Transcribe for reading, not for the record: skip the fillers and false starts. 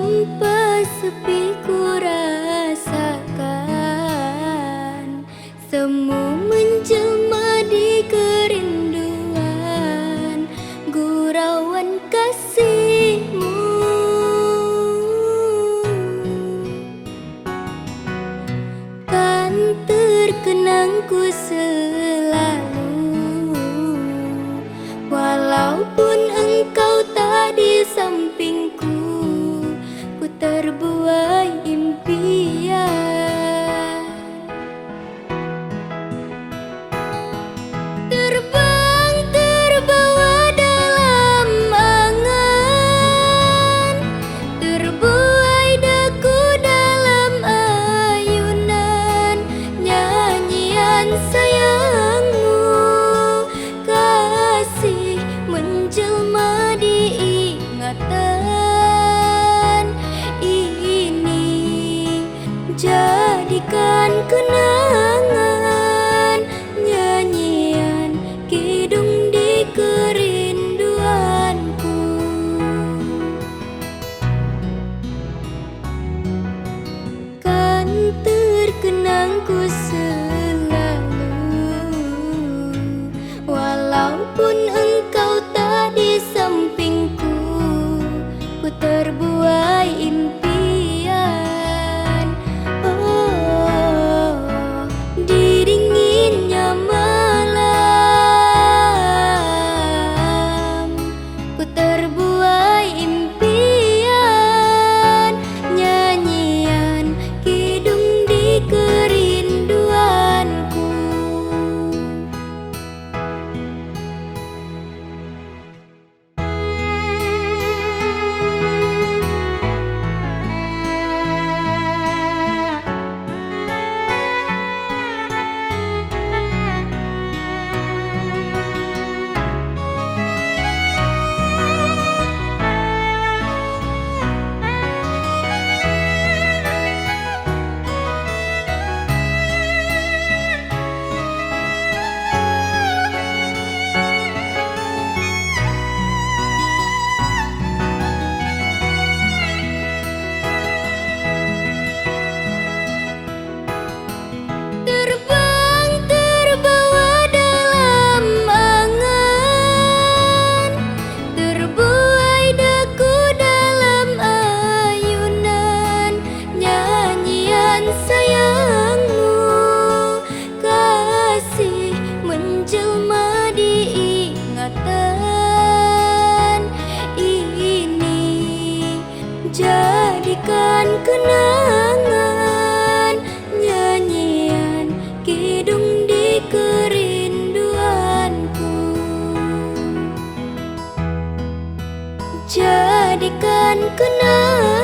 Hampa sepi ku rasakan, semu menjelma di kerinduan, gurauan kasihmu. Kan terkenang ku selalu, walaupun engkau tak di sampingku, ku terbuai impian. Terbang terbawa dalam angan, terbuai daku dalam ayunan nyanyian sayangmu. Kasih menjelma di ingatan ini, jadikan kenangan nyanyian kidung di kerinduanku. Kan terkenang ku selalu, walaupun engkau tak di sampingku, ku terbuai impian. Oh, di dinginnya malam, ku terbuai impian nyanyian kidung di kerinduanku. Terbang terbawa dalam angan, terbuai daku dalam ayunan nyanyian sayangmu. Kasih menjelma di ingatan ini, jadikan kenangan nyanyian kidung di kerinduanku. Jadikan kenangan